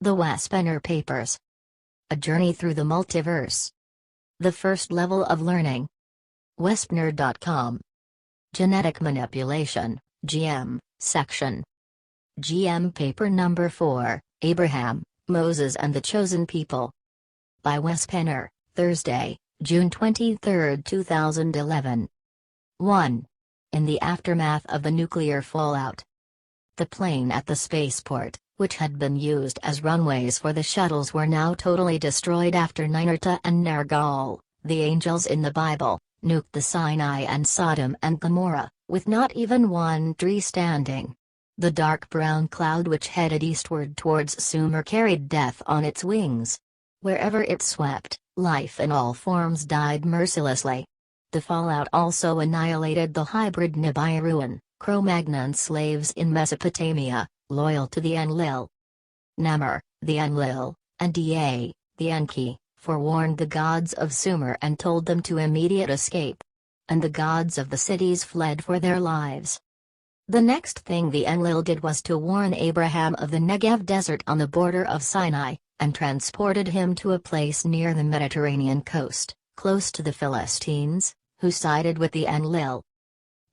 The Wespener Papers. A Journey Through the Multiverse. The First Level of Learning. Wespener.com. Genetic Manipulation, GM, Section. GM Paper Number 4, Abraham, Moses and the Chosen People. By Wespener, Thursday, June 23, 2011. 1. In the aftermath of the nuclear fallout. The plane at the spaceport, which had been used as runways for the shuttles, were now totally destroyed after Ninurta and Nergal, the angels in the Bible, nuked the Sinai and Sodom and Gomorrah, with not even one tree standing. The dark brown cloud which headed eastward towards Sumer carried death on its wings. Wherever it swept, life in all forms died mercilessly. The fallout also annihilated the hybrid Nibiruan, Cro-Magnon slaves in Mesopotamia, loyal to the Enlil. Namur, the Enlil, and Ea, the Enki, forewarned the gods of Sumer and told them to immediate escape. And the gods of the cities fled for their lives. The next thing the Enlil did was to warn Abraham of the Negev desert on the border of Sinai, and transported him to a place near the Mediterranean coast, close to the Philistines, who sided with the Enlil.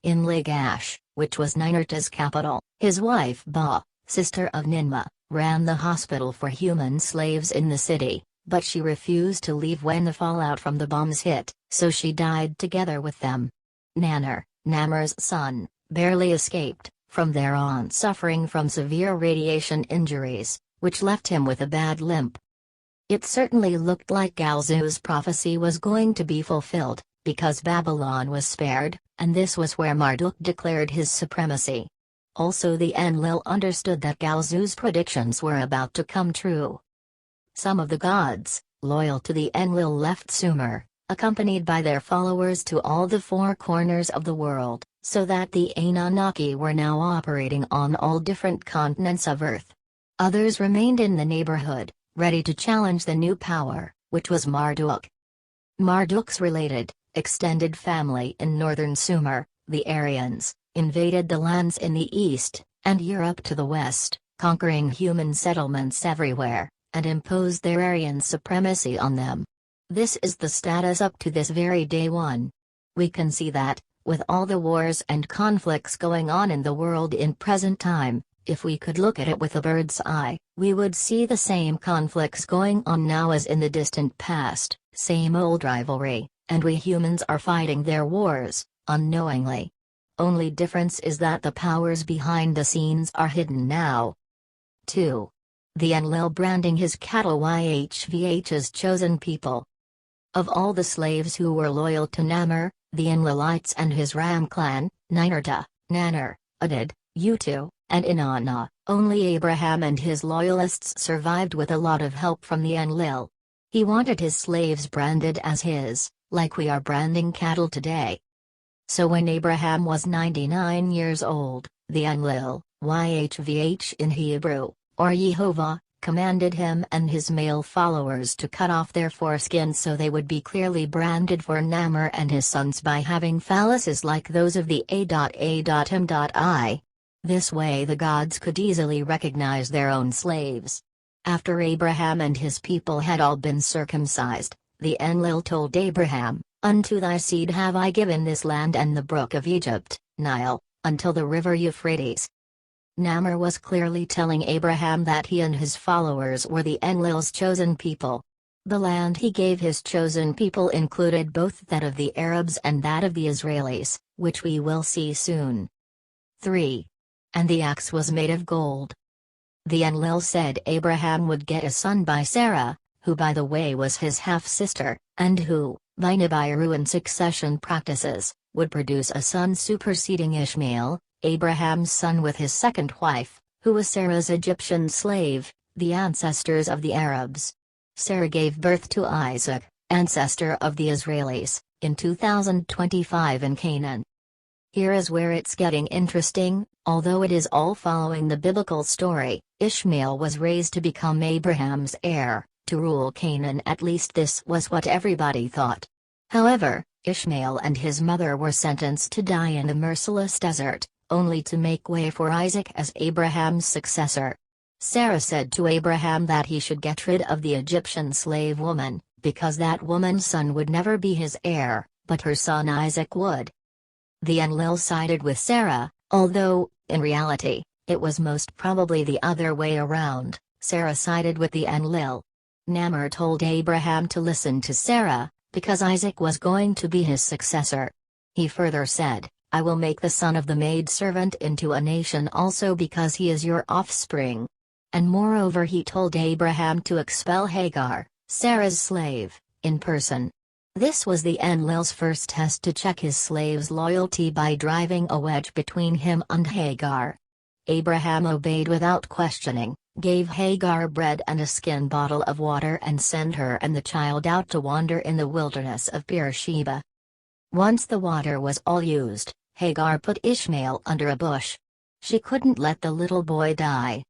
In Lagash, which was Ninurta's capital, his wife Ba, sister of Ninmah, ran the hospital for human slaves in the city, but she refused to leave when the fallout from the bombs hit, so she died together with them. Nannar, Namur's son, barely escaped, from there on suffering from severe radiation injuries, which left him with a bad limp. It certainly looked like Galzu's prophecy was going to be fulfilled, because Babylon was spared, and this was where Marduk declared his supremacy. Also the Enlil understood that Galzu's predictions were about to come true. Some of the gods, loyal to the Enlil, left Sumer, accompanied by their followers to all the four corners of the world, so that the Anunnaki were now operating on all different continents of Earth. Others remained in the neighborhood, ready to challenge the new power, which was Marduk. Marduk's related, extended family in northern Sumer, the Aryans, invaded the lands in the east, and Europe to the west, conquering human settlements everywhere, and imposed their Aryan supremacy on them. This is the status up to this very day. 1. We can see that, with all the wars and conflicts going on in the world in present time, if we could look at it with a bird's eye, we would see the same conflicts going on now as in the distant past, same old rivalry, and we humans are fighting their wars, unknowingly. Only difference is that the powers behind the scenes are hidden now. 2. The Enlil branding his cattle YHVH's chosen people. Of all the slaves who were loyal to Namur, the Enlilites and his Ram clan, Ninurta, Nannar, Adad, Utu, and Inanna, only Abraham and his loyalists survived with a lot of help from the Enlil. He wanted his slaves branded as his, like we are branding cattle today. So when Abraham was 99 years old, the Enlil, YHVH in Hebrew, or Yehovah, commanded him and his male followers to cut off their foreskins so they would be clearly branded for Namur and his sons by having phalluses like those of the A.M.I. This way the gods could easily recognize their own slaves. After Abraham and his people had all been circumcised, the Enlil told Abraham, "Unto thy seed have I given this land and the brook of Egypt, Nile, until the river Euphrates." Namur was clearly telling Abraham that he and his followers were the Enlil's chosen people. The land he gave his chosen people included both that of the Arabs and that of the Israelis, which we will see soon. 3. And the axe was made of gold. The Enlil said Abraham would get a son by Sarah, who by the way was his half-sister, and who, by Nibiruan succession practices, would produce a son superseding Ishmael, Abraham's son, with his second wife, who was Sarah's Egyptian slave, the ancestors of the Arabs. Sarah gave birth to Isaac, ancestor of the Israelis, in 2025 in Canaan. Here is where it's getting interesting. Although it is all following the biblical story, Ishmael was raised to become Abraham's heir, to rule Canaan. At least this was what everybody thought. However, Ishmael and his mother were sentenced to die in the merciless desert, only to make way for Isaac as Abraham's successor. Sarah said to Abraham that he should get rid of the Egyptian slave woman, because that woman's son would never be his heir, but her son Isaac would. The Enlil sided with Sarah, although, in reality, it was most probably the other way around. Sarah sided with the Enlil. Namor told Abraham to listen to Sarah, because Isaac was going to be his successor. He further said, I will make the son of the maidservant into a nation also because he is your offspring. And moreover he told Abraham to expel Hagar, Sarah's slave, in person. This was the Enlil's first test to check his slave's loyalty by driving a wedge between him and Hagar. Abraham obeyed without questioning, gave Hagar bread and a skin bottle of water and sent her and the child out to wander in the wilderness of Beersheba. Once the water was all used, Hagar put Ishmael under a bush. She couldn't let the little boy die.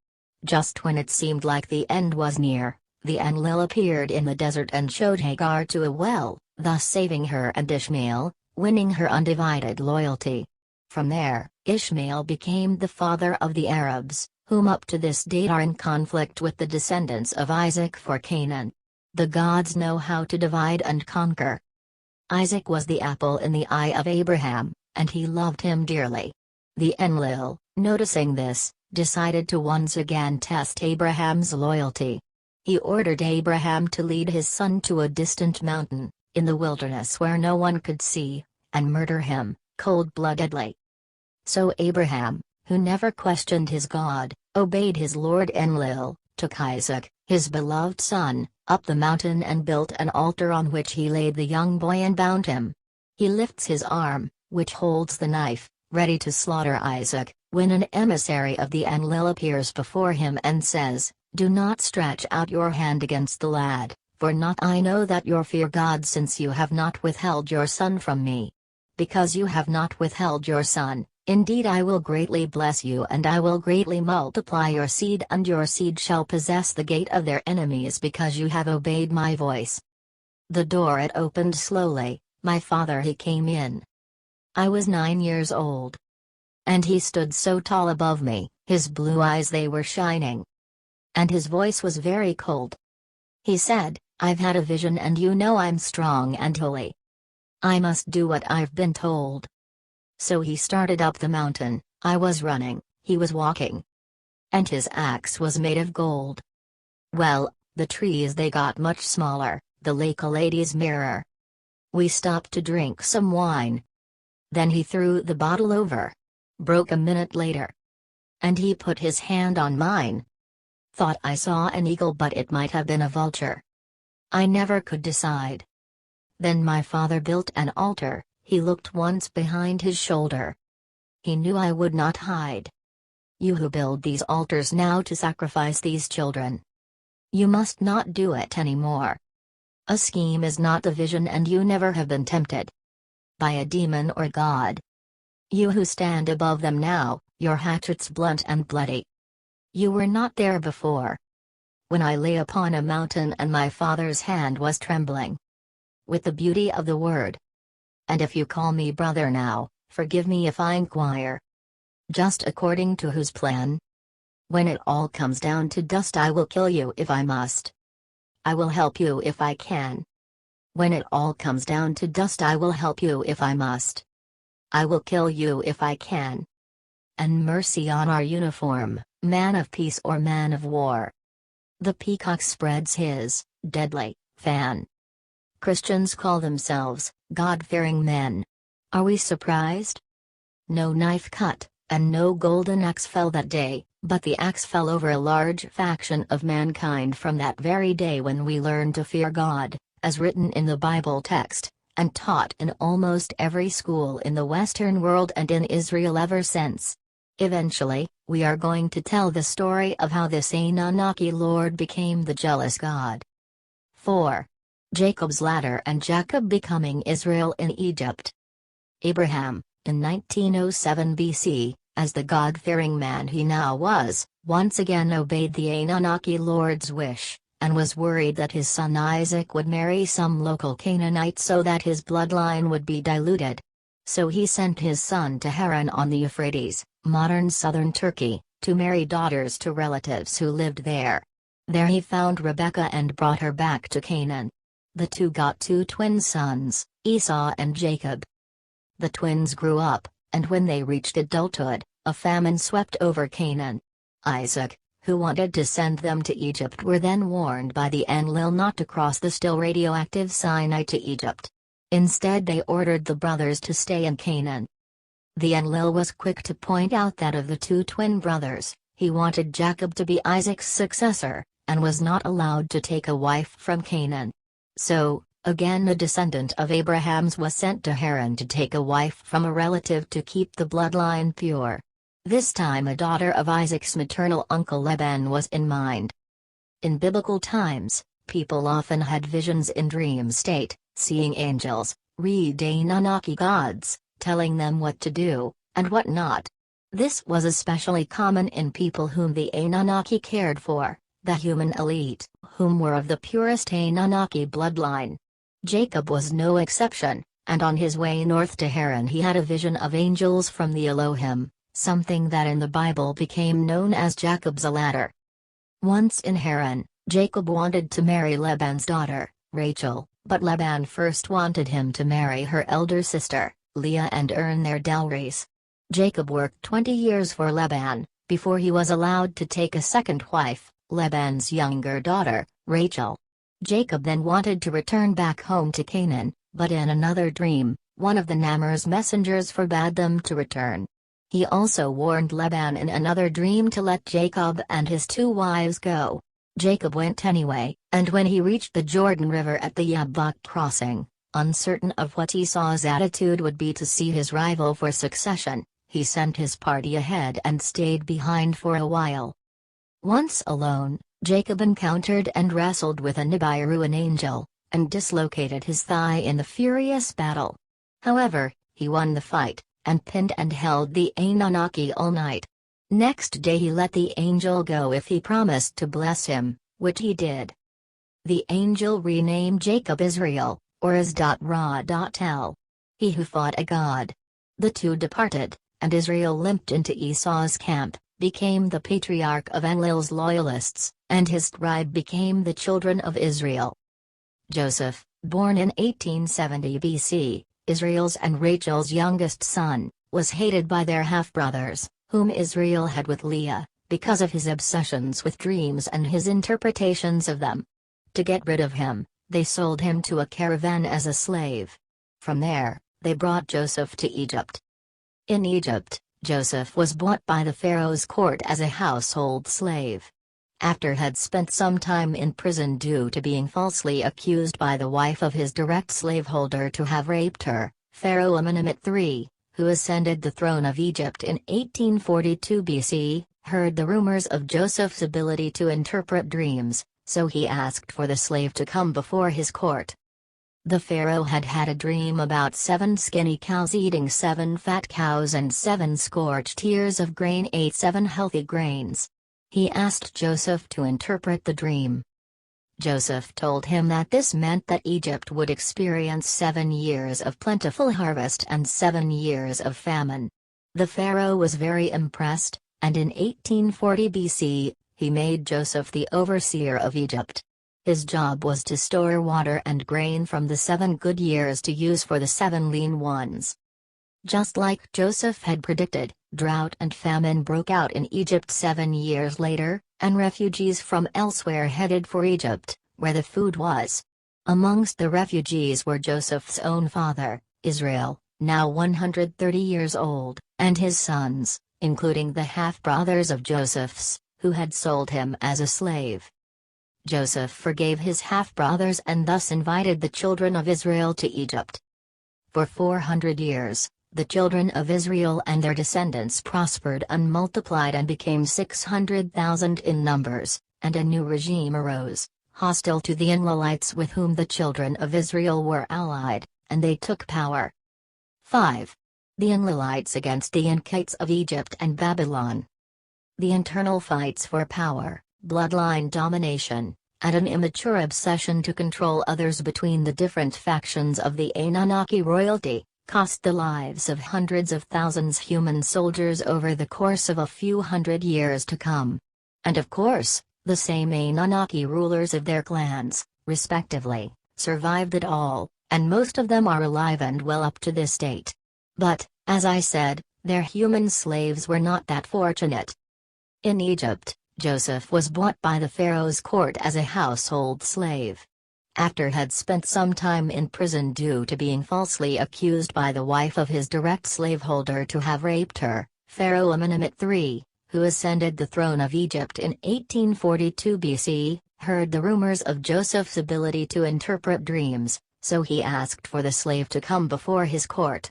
Just when it seemed like the end was near, the Enlil appeared in the desert and showed Hagar to a well, thus saving her and Ishmael, winning her undivided loyalty. From there, Ishmael became the father of the Arabs, whom up to this date are in conflict with the descendants of Isaac for Canaan. The gods know how to divide and conquer. Isaac was the apple in the eye of Abraham, and he loved him dearly. The Enlil, noticing this, decided to once again test Abraham's loyalty. He ordered Abraham to lead his son to a distant mountain, in the wilderness where no one could see, and murder him, cold-bloodedly. So Abraham, who never questioned his God, obeyed his Lord Enlil, took Isaac, his beloved son, up the mountain and built an altar on which he laid the young boy and bound him. He lifts his arm, which holds the knife, ready to slaughter Isaac, when an emissary of the Enlil appears before him and says, Do not stretch out your hand against the lad, for not I know that you fear God since you have not withheld your son from me. Because you have not withheld your son, indeed I will greatly bless you and I will greatly multiply your seed and your seed shall possess the gate of their enemies because you have obeyed my voice. The door it opened slowly, my father he came in. I was 9 years old. And he stood so tall above me, his blue eyes they were shining. And his voice was very cold. He said, I've had a vision and you know I'm strong and holy. I must do what I've been told. So he started up the mountain, I was running, he was walking. And his axe was made of gold. Well, the trees they got much smaller, the lake a lady's mirror. We stopped to drink some wine. Then he threw the bottle over. Broke a minute later. And he put his hand on mine. Thought I saw an eagle but it might have been a vulture. I never could decide. Then my father built an altar, he looked once behind his shoulder. He knew I would not hide. You who build these altars now to sacrifice these children. You must not do it anymore. A scheme is not a vision and you never have been tempted by a demon or God. You who stand above them now, your hatchets blunt and bloody. You were not there before. When I lay upon a mountain and my father's hand was trembling with the beauty of the word. And if you call me brother now, forgive me if I inquire. Just according to whose plan? When it all comes down to dust I will kill you if I must. I will help you if I can. When it all comes down to dust I will help you if I must. I will kill you if I can. And mercy on our uniform, man of peace or man of war. The peacock spreads his deadly fan. Christians call themselves God-fearing men. Are we surprised? No knife cut, and no golden axe fell that day, but the axe fell over a large faction of mankind from that very day when we learned to fear God, as written in the Bible text, and taught in almost every school in the Western world and in Israel ever since. Eventually, we are going to tell the story of how this Anunnaki Lord became the jealous God. 4. Jacob's ladder and Jacob becoming Israel in Egypt. Abraham, in 1907 BC, as the God-fearing man he now was, once again obeyed the Anunnaki Lord's wish, and was worried that his son Isaac would marry some local Canaanite so that his bloodline would be diluted. So he sent his son to Haran on the Euphrates, modern southern Turkey, to marry daughters to relatives who lived there. There he found Rebekah and brought her back to Canaan. The two got two twin sons, Esau and Jacob. The twins grew up, and when they reached adulthood, a famine swept over Canaan. Isaac, who wanted to send them to Egypt, were then warned by the Enlil not to cross the still radioactive Sinai to Egypt. Instead, they ordered the brothers to stay in Canaan. The Enlil was quick to point out that of the two twin brothers, he wanted Jacob to be Isaac's successor, and was not allowed to take a wife from Canaan. So, again a descendant of Abraham's was sent to Haran to take a wife from a relative to keep the bloodline pure. This time a daughter of Isaac's maternal uncle Laban was in mind. In biblical times, people often had visions in dream state, seeing angels, read Anunnaki gods, telling them what to do, and what not. This was especially common in people whom the Anunnaki cared for, the human elite, whom were of the purest Anunnaki bloodline. Jacob was no exception, and on his way north to Haran he had a vision of angels from the Elohim, something that in the Bible became known as Jacob's ladder. Once in Haran, Jacob wanted to marry Laban's daughter, Rachel, but Laban first wanted him to marry her elder sister, Leah, and earn their dowries. Jacob worked 20 years for Laban, before he was allowed to take a second wife, Laban's younger daughter, Rachel. Jacob then wanted to return back home to Canaan, but in another dream, one of the Namar's messengers forbade them to return. He also warned Laban in another dream to let Jacob and his two wives go. Jacob went anyway, and when he reached the Jordan River at the Yabbok crossing, uncertain of what Esau's attitude would be to see his rival for succession, he sent his party ahead and stayed behind for a while. Once alone, Jacob encountered and wrestled with a Nibiru, an angel, and dislocated his thigh in the furious battle. However, he won the fight, and pinned and held the Anunnaki all night. Next day he let the angel go if he promised to bless him, which he did. The angel renamed Jacob Israel, or Is.Ra.El. He who fought a god. The two departed, and Israel limped into Esau's camp, became the patriarch of Enlil's loyalists, and his tribe became the children of Israel. Joseph, born in 1870 BC, Israel's and Rachel's youngest son, was hated by their half-brothers, whom Israel had with Leah, because of his obsessions with dreams and his interpretations of them. To get rid of him, they sold him to a caravan as a slave. From there, they brought Joseph to Egypt. In Egypt, Joseph was bought by the Pharaoh's court as a household slave. After had spent some time in prison due to being falsely accused by the wife of his direct slaveholder to have raped her, Pharaoh Amenemhet III, who ascended the throne of Egypt in 1842 BC, heard the rumors of Joseph's ability to interpret dreams, so he asked for the slave to come before his court. The pharaoh had had a dream about 7 skinny cows eating 7 fat cows, and 7 scorched ears of grain ate 7 healthy grains. He asked Joseph to interpret the dream. Joseph told him that this meant that Egypt would experience 7 years of plentiful harvest and 7 years of famine. The pharaoh was very impressed, and in 1840 BC, he made Joseph the overseer of Egypt. His job was to store water and grain from the 7 good years to use for the 7 lean ones. Just like Joseph had predicted, drought and famine broke out in Egypt 7 years later, and refugees from elsewhere headed for Egypt, where the food was. Amongst the refugees were Joseph's own father, Israel, now 130 years old, and his sons, including the half-brothers of Joseph's, who had sold him as a slave. Joseph forgave his half-brothers and thus invited the children of Israel to Egypt. For 400 years, the children of Israel and their descendants prospered and multiplied and became 600,000 in numbers, and a new regime arose, hostile to the Enlilites with whom the children of Israel were allied, and they took power. 5. The Enlilites against the Inkites of Egypt and Babylon. The internal fights for power, bloodline domination, and an immature obsession to control others between the different factions of the Anunnaki royalty, cost the lives of hundreds of thousands human soldiers over the course of a few hundred years to come. And of course, the same Anunnaki rulers of their clans, respectively, survived it all, and most of them are alive and well up to this date. But, as I said, their human slaves were not that fortunate. In Egypt, Joseph was bought by the pharaoh's court as a household slave. After had spent some time in prison due to being falsely accused by the wife of his direct slaveholder to have raped her, Pharaoh Amenemhet III, who ascended the throne of Egypt in 1842 BC, heard the rumors of Joseph's ability to interpret dreams, so he asked for the slave to come before his court.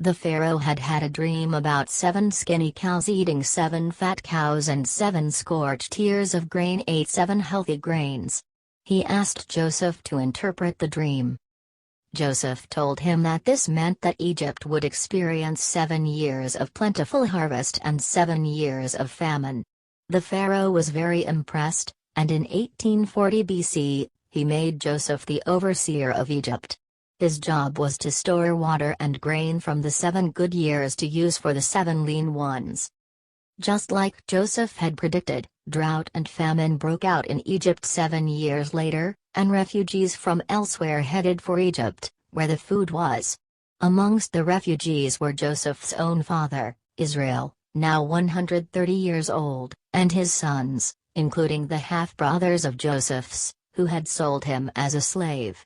The pharaoh had had a dream about 7 skinny cows eating 7 fat cows and 7 scorched ears of grain ate 7 healthy grains. He asked Joseph to interpret the dream. Joseph told him that this meant that Egypt would experience 7 years of plentiful harvest and 7 years of famine. The pharaoh was very impressed, and in 1840 BC, he made Joseph the overseer of Egypt. His job was to store water and grain from the 7 good years to use for the 7 lean ones. Just like Joseph had predicted, drought and famine broke out in Egypt 7 years later, and refugees from elsewhere headed for Egypt, where the food was. Amongst the refugees were Joseph's own father, Israel, now 130 years old, and his sons, including the half-brothers of Joseph's, who had sold him as a slave.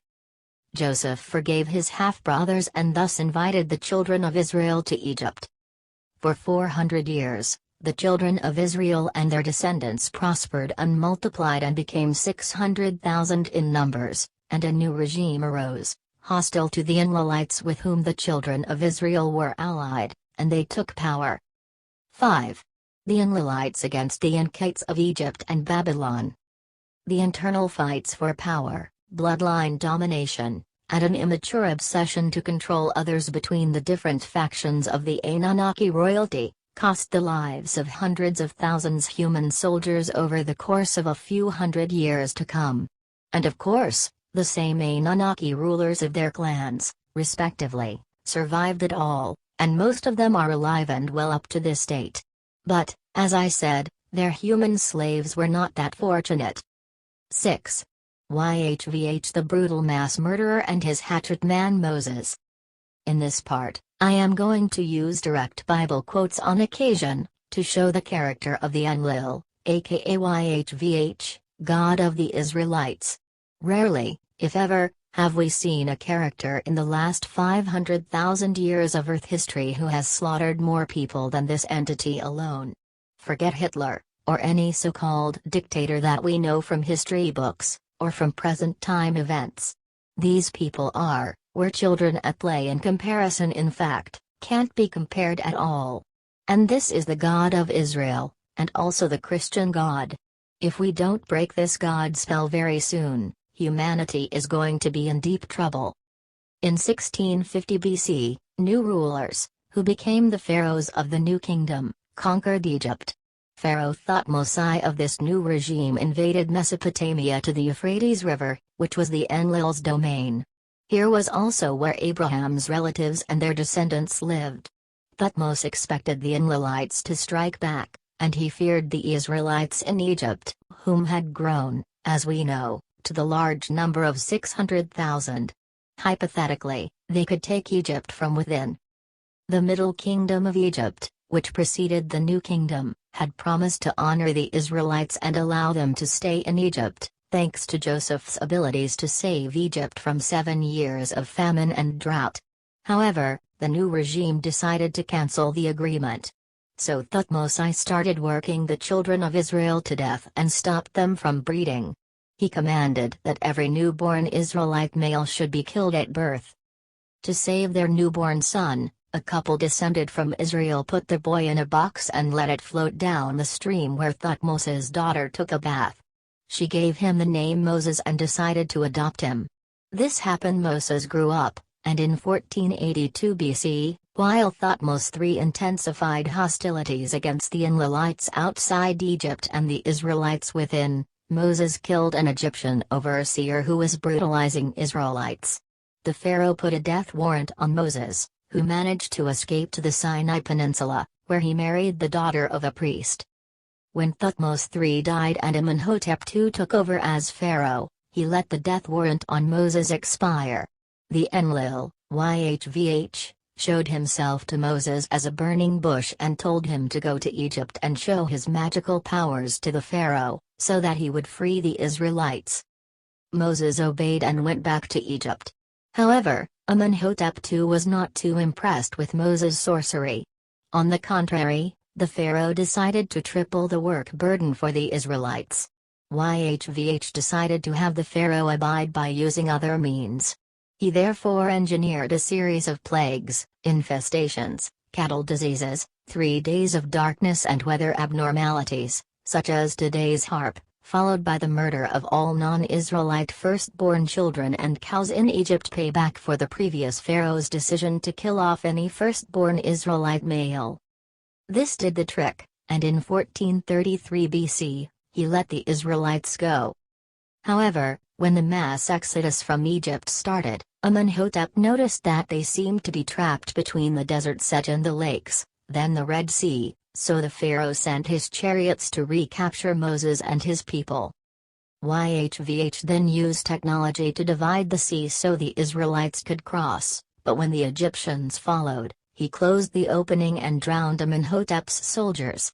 Joseph forgave his half-brothers and thus invited the children of Israel to Egypt. For 400 years, the children of Israel and their descendants prospered and multiplied and became 600,000 in numbers, and a new regime arose, hostile to the Enlilites with whom the children of Israel were allied, and they took power. 5. The Enlilites against the Enkites of Egypt and Babylon. The internal fights for power, bloodline domination, and an immature obsession to control others between the different factions of the Anunnaki royalty, cost the lives of hundreds of thousands human soldiers over the course of a few hundred years to come. And of course, the same Anunnaki rulers of their clans, respectively, survived it all, and most of them are alive and well up to this date. But, as I said, their human slaves were not that fortunate. 6. YHVH the brutal mass murderer and his hatchet man Moses. In this part, I am going to use direct Bible quotes on occasion, to show the character of the Enlil, aka YHVH, God of the Israelites. Rarely, if ever, have we seen a character in the last 500,000 years of Earth history who has slaughtered more people than this entity alone. Forget Hitler, or any so-called dictator that we know from history books, or from present-time events. These people were children at play in comparison, in fact, can't be compared at all. And this is the God of Israel, and also the Christian God. If we don't break this God spell very soon, humanity is going to be in deep trouble. In 1650 BC, new rulers, who became the pharaohs of the New Kingdom, conquered Egypt. Pharaoh Thutmose of this new regime invaded Mesopotamia to the Euphrates River, which was the Enlil's domain. Here was also where Abraham's relatives and their descendants lived. Thutmose expected the Enlilites to strike back, and he feared the Israelites in Egypt, whom had grown, as we know, to the large number of 600,000. Hypothetically, they could take Egypt from within. The Middle Kingdom of Egypt, which preceded the New Kingdom, had promised to honor the Israelites and allow them to stay in Egypt, thanks to Joseph's abilities to save Egypt from 7 years of famine and drought. However, the new regime decided to cancel the agreement. So Thutmose started working the children of Israel to death and stopped them from breeding. He commanded that every newborn Israelite male should be killed at birth. To save their newborn son, a couple descended from Israel put the boy in a box and let it float down the stream where Thutmose's daughter took a bath. She gave him the name Moses and decided to adopt him. This happened. Moses grew up, and in 1482 BC, while Thutmose III intensified hostilities against the Enlilites outside Egypt and the Israelites within, Moses killed an Egyptian overseer who was brutalizing Israelites. the Pharaoh put a death warrant on Moses, who managed to escape to the Sinai Peninsula, where he married the daughter of a priest. When Thutmose III died and Amenhotep II took over as Pharaoh, he let the death warrant on Moses expire. The Enlil, YHVH, showed himself to Moses as a burning bush and told him to go to Egypt and show his magical powers to the Pharaoh, so that he would free the Israelites. Moses obeyed and went back to Egypt. However, Amenhotep II was not too impressed with Moses' sorcery. On the contrary, the Pharaoh decided to triple the work burden for the Israelites. YHVH decided to have the Pharaoh abide by using other means. He therefore engineered a series of plagues, infestations, cattle diseases, 3 days of darkness and weather abnormalities, such as today's harp, followed by the murder of all non-Israelite firstborn children and cows in Egypt, payback for the previous Pharaoh's decision to kill off any firstborn Israelite male. This did the trick, and in 1433 BC, he let the Israelites go. However, when the mass exodus from Egypt started, Amenhotep noticed that they seemed to be trapped between the desert sedge and the lakes, then the Red Sea, so the Pharaoh sent his chariots to recapture Moses and his people. YHVH then used technology to divide the sea so the Israelites could cross, but when the Egyptians followed, he closed the opening and drowned Amenhotep's soldiers.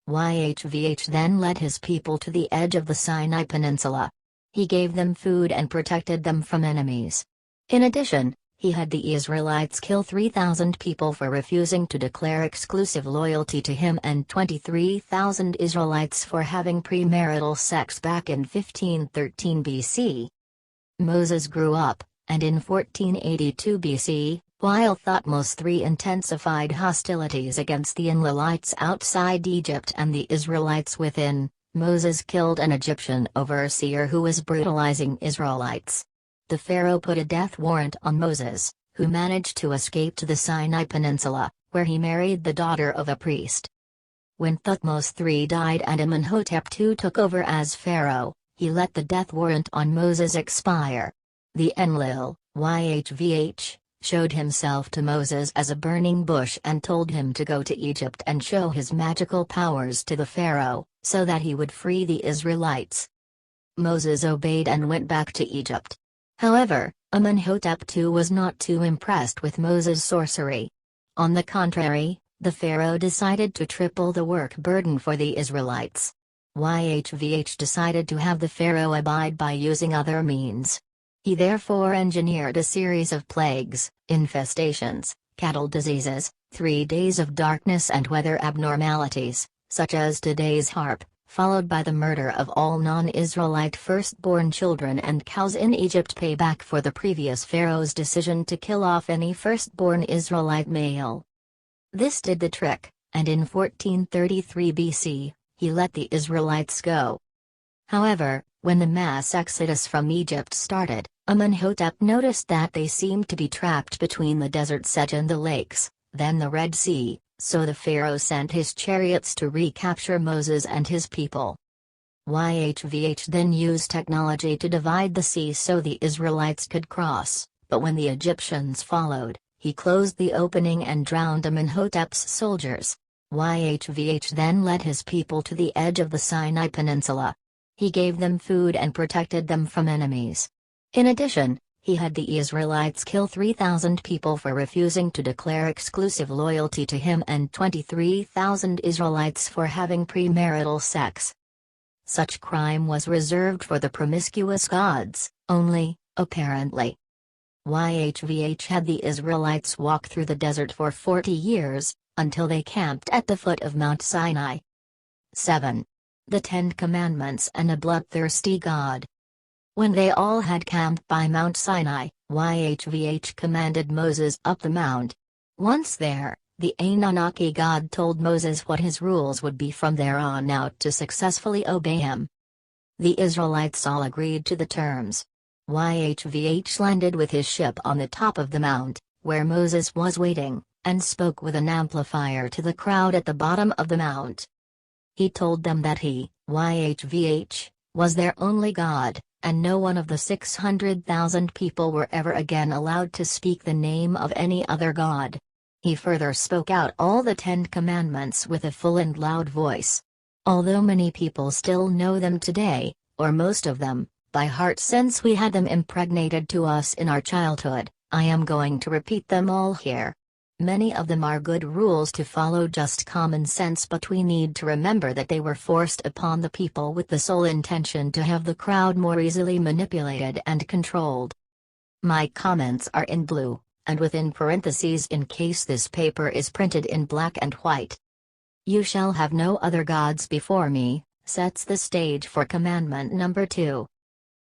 YHVH then led his people to the edge of the Sinai Peninsula. He gave them food and protected them from enemies. In addition, he had the Israelites kill 3,000 people for refusing to declare exclusive loyalty to him and 23,000 Israelites for having premarital sex back in 1513 BC. Moses grew up, and in 1482 BC, while Thutmose III intensified hostilities against the Enlilites outside Egypt and the Israelites within, Moses killed an Egyptian overseer who was brutalizing Israelites. The Pharaoh put a death warrant on Moses, who managed to escape to the Sinai Peninsula, where he married the daughter of a priest. When Thutmose III died and Amenhotep II took over as Pharaoh, he let the death warrant on Moses expire. The Enlil, YHVH, showed himself to Moses as a burning bush and told him to go to Egypt and show his magical powers to the Pharaoh, so that he would free the Israelites. Moses obeyed and went back to Egypt. However, Amenhotep II was not too impressed with Moses' sorcery. On the contrary, the Pharaoh decided to triple the work burden for the Israelites. YHVH decided to have the Pharaoh abide by using other means. He therefore engineered a series of plagues, infestations, cattle diseases, 3 days of darkness and weather abnormalities, such as today's harp, followed by the murder of all non-Israelite firstborn children and cows in Egypt, payback for the previous Pharaoh's decision to kill off any firstborn Israelite male. This did the trick, and in 1433 BC, he let the Israelites go. However, when the mass exodus from Egypt started, Amenhotep noticed that they seemed to be trapped between the desert sedge and the lakes, then the Red Sea, so the Pharaoh sent his chariots to recapture Moses and his people. YHVH then used technology to divide the sea so the Israelites could cross, but when the Egyptians followed, he closed the opening and drowned Amenhotep's soldiers. YHVH then led his people to the edge of the Sinai Peninsula. He gave them food and protected them from enemies. In addition, he had the Israelites kill 3,000 people for refusing to declare exclusive loyalty to him and 23,000 Israelites for having premarital sex. Such crime was reserved for the promiscuous gods, only, apparently. YHVH had the Israelites walk through the desert for 40 years, until they camped at the foot of Mount Sinai. 7. The Ten Commandments and a Bloodthirsty God. When they all had camped by Mount Sinai, YHVH commanded Moses up the mount. Once there, the Anunnaki God told Moses what his rules would be from there on out to successfully obey him. The Israelites all agreed to the terms. YHVH landed with his ship on the top of the mount, where Moses was waiting, and spoke with an amplifier to the crowd at the bottom of the mount. He told them that he, YHVH, was their only God, and no one of the 600,000 people were ever again allowed to speak the name of any other god. He further spoke out all the 10 commandments with a full and loud voice. Although many people still know them today, or most of them, by heart since we had them impregnated to us in our childhood, I am going to repeat them all here. Many of them are good rules to follow, just common sense, but we need to remember that they were forced upon the people with the sole intention to have the crowd more easily manipulated and controlled. My comments are in blue, and within parentheses in case this paper is printed in black and white. "You shall have no other gods before me," sets the stage for commandment number 2.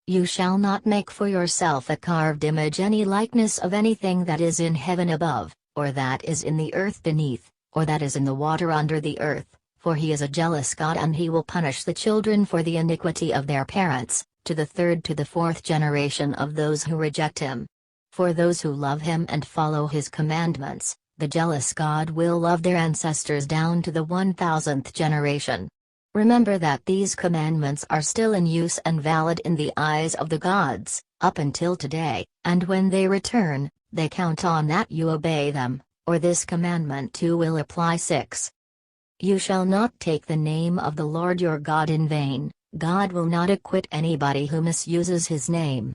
"You shall not make for yourself a carved image, any likeness of anything that is in heaven above, or that is in the earth beneath, or that is in the water under the earth, for he is a jealous God, and he will punish the children for the iniquity of their parents, to the 3rd to the 4th generation of those who reject him. For those who love him and follow his commandments, the jealous God will love their ancestors down to the 1000th generation." Remember that these commandments are still in use and valid in the eyes of the gods, up until today, and when they return, they count on that you obey them, or this commandment too will apply. 6. "You shall not take the name of the Lord your God in vain. God will not acquit anybody who misuses his name.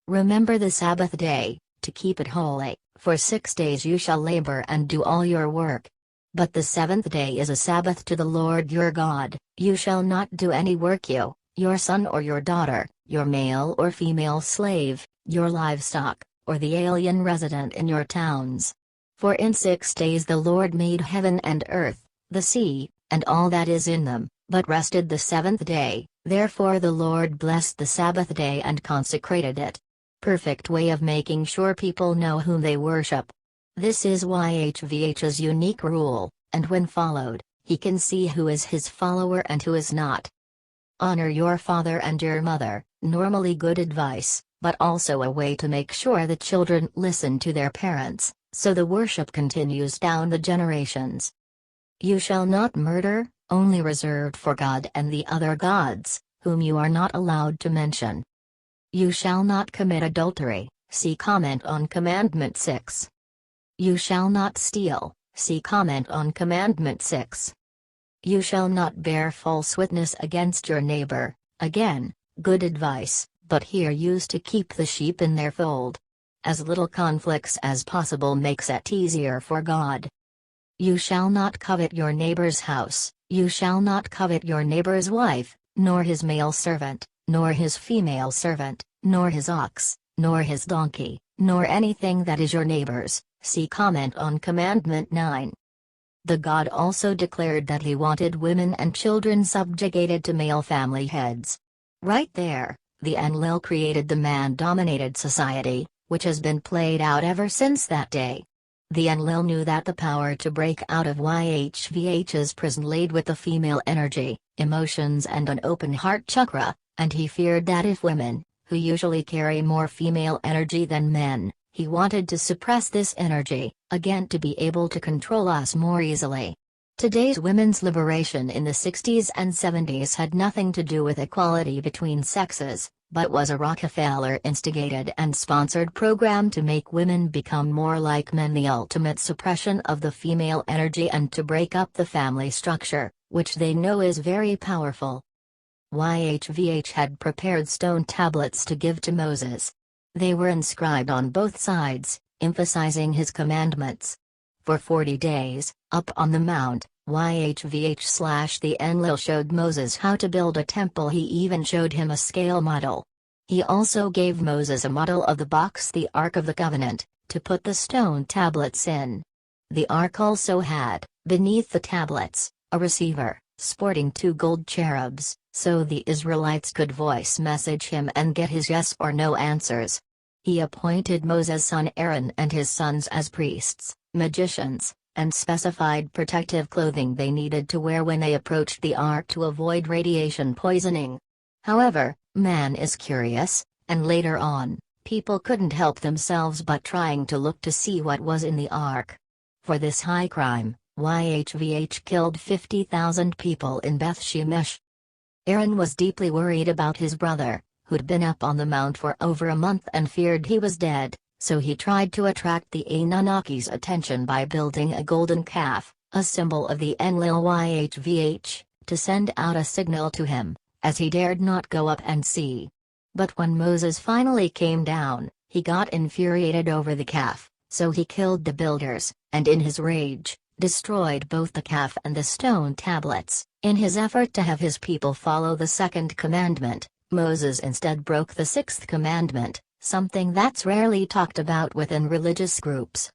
Remember the Sabbath day, to keep it holy. For 6 days you shall labor and do all your work. But the 7th day is a Sabbath to the Lord your God. You shall not do any work, you, your son or your daughter, your male or female slave, your livestock, or the alien resident in your towns. For in 6 days the Lord made heaven and earth, the sea, and all that is in them, but rested the 7th day. Therefore the Lord blessed the Sabbath day and consecrated it." Perfect way of making sure people know whom they worship. This is YHVH's unique rule, and when followed, he can see who is his follower and who is not. Honor your father and your mother, normally good advice, but also a way to make sure the children listen to their parents, so the worship continues down the generations. "You shall not murder," only reserved for God and the other gods, whom you are not allowed to mention. "You shall not commit adultery," see comment on Commandment 6. "You shall not steal," see comment on Commandment 6. "You shall not bear false witness against your neighbor," again, good advice, but here used to keep the sheep in their fold. As little conflicts as possible makes it easier for God. "You shall not covet your neighbor's house, you shall not covet your neighbor's wife, nor his male servant, nor his female servant, nor his ox, nor his donkey, nor anything that is your neighbor's," see comment on Commandment 9. The God also declared that he wanted women and children subjugated to male family heads. Right there, the Enlil created the man-dominated society, which has been played out ever since that day. The Enlil knew that the power to break out of YHVH's prison laid with the female energy, emotions and an open heart chakra, and he feared that if women, who usually carry more female energy than men, he wanted to suppress this energy, again to be able to control us more easily. Today's women's liberation in the 60s and 70s had nothing to do with equality between sexes, but was a Rockefeller-instigated and sponsored program to make women become more like men, the ultimate suppression of the female energy and to break up the family structure, which they know is very powerful. YHVH had prepared stone tablets to give to Moses. They were inscribed on both sides, emphasizing his commandments. For 40 days, up on the mount, YHVH/the Enlil showed Moses how to build a temple. He even showed him a scale model. He also gave Moses a model of the box, the Ark of the Covenant, to put the stone tablets in. The Ark also had, beneath the tablets, a receiver, sporting 2 gold cherubs, so the Israelites could voice message him and get his yes or no answers. He appointed Moses' son Aaron and his sons as priests, magicians, and specified protective clothing they needed to wear when they approached the ark to avoid radiation poisoning. However, man is curious, and later on, people couldn't help themselves but trying to look to see what was in the ark. For this high crime, YHVH killed 50,000 people in Beth Shemesh. Aaron was deeply worried about his brother, who'd been up on the mount for over a month and feared he was dead, so he tried to attract the Anunnaki's attention by building a golden calf, a symbol of the Enlil YHVH, to send out a signal to him, as he dared not go up and see. But when Moses finally came down, he got infuriated over the calf, so he killed the builders, and in his rage, destroyed both the calf and the stone tablets. In his effort to have his people follow the second commandment, Moses instead broke the sixth commandment, something that's rarely talked about within religious groups.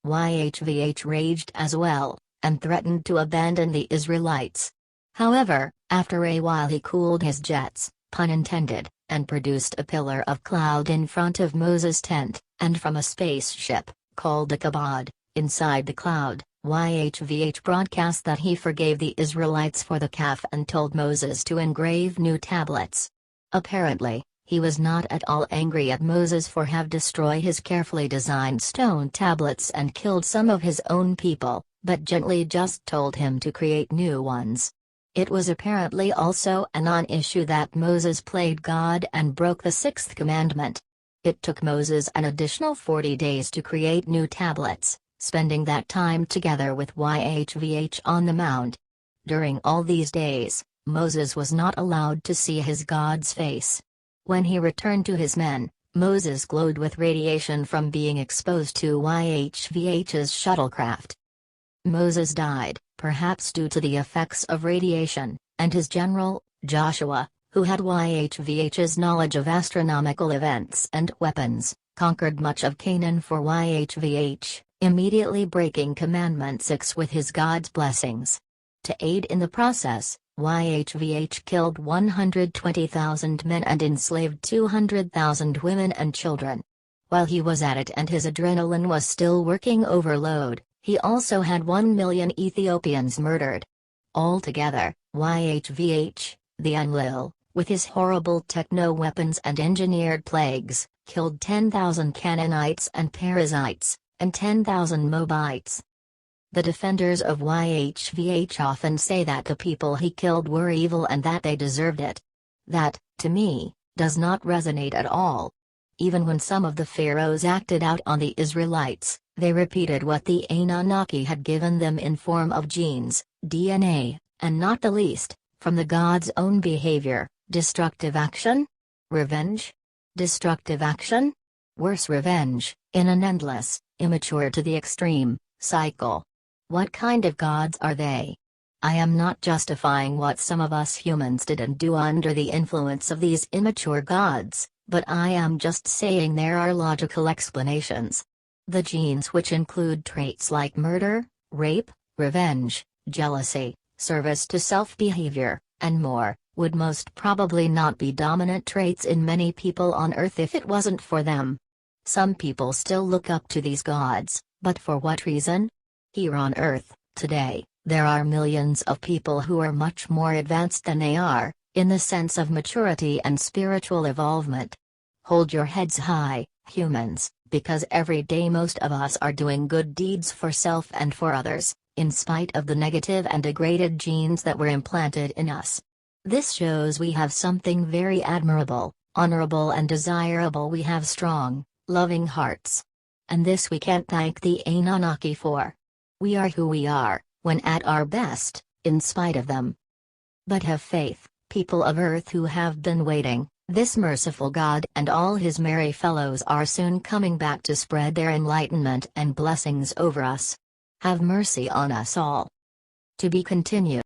YHVH raged as well, and threatened to abandon the Israelites. However, after a while he cooled his jets, pun intended, and produced a pillar of cloud in front of Moses' tent, and from a spaceship, called a kabod, inside the cloud, YHVH broadcast that he forgave the Israelites for the calf and told Moses to engrave new tablets. Apparently, he was not at all angry at Moses for have destroyed his carefully designed stone tablets and killed some of his own people, but gently just told him to create new ones. It was apparently also a non-issue that Moses played God and broke the sixth commandment. It took Moses an additional 40 days to create new tablets, spending that time together with YHVH on the mount. During all these days, Moses was not allowed to see his God's face. When he returned to his men, Moses glowed with radiation from being exposed to YHVH's shuttlecraft. Moses died, perhaps due to the effects of radiation, and his general, Joshua, who had YHVH's knowledge of astronomical events and weapons, conquered much of Canaan for YHVH, immediately breaking Commandment 6 with his God's blessings. To aid in the process, YHVH killed 120,000 men and enslaved 200,000 women and children. While he was at it and his adrenaline was still working overload, he also had 1 million Ethiopians murdered. Altogether, YHVH, the Enlil, with his horrible techno-weapons and engineered plagues, killed 10,000 Canaanites and Perizzites, and 10,000 Moabites. The defenders of YHVH often say that the people he killed were evil and that they deserved it. That, to me, does not resonate at all. Even when some of the pharaohs acted out on the Israelites, they repeated what the Anunnaki had given them in form of genes, DNA, and not the least, from the gods' own behavior, destructive action? Revenge? Destructive action? Worse, revenge, in an endless, immature to the extreme, cycle. What kind of gods are they? I am not justifying what some of us humans did and do under the influence of these immature gods, but I am just saying there are logical explanations. The genes, which include traits like murder, rape, revenge, jealousy, service to self behavior, and more, would most probably not be dominant traits in many people on Earth if it wasn't for them. Some people still look up to these gods, but for what reason? Here on Earth, today, there are millions of people who are much more advanced than they are, in the sense of maturity and spiritual evolvement. Hold your heads high, humans, because every day most of us are doing good deeds for self and for others, in spite of the negative and degraded genes that were implanted in us. This shows we have something very admirable, honorable and desirable. We have strong, loving hearts. And this we can't thank the Anunnaki for. We are who we are, when at our best, in spite of them. But have faith, people of Earth who have been waiting. This merciful God and all his merry fellows are soon coming back to spread their enlightenment and blessings over us. Have mercy on us all. To be continued.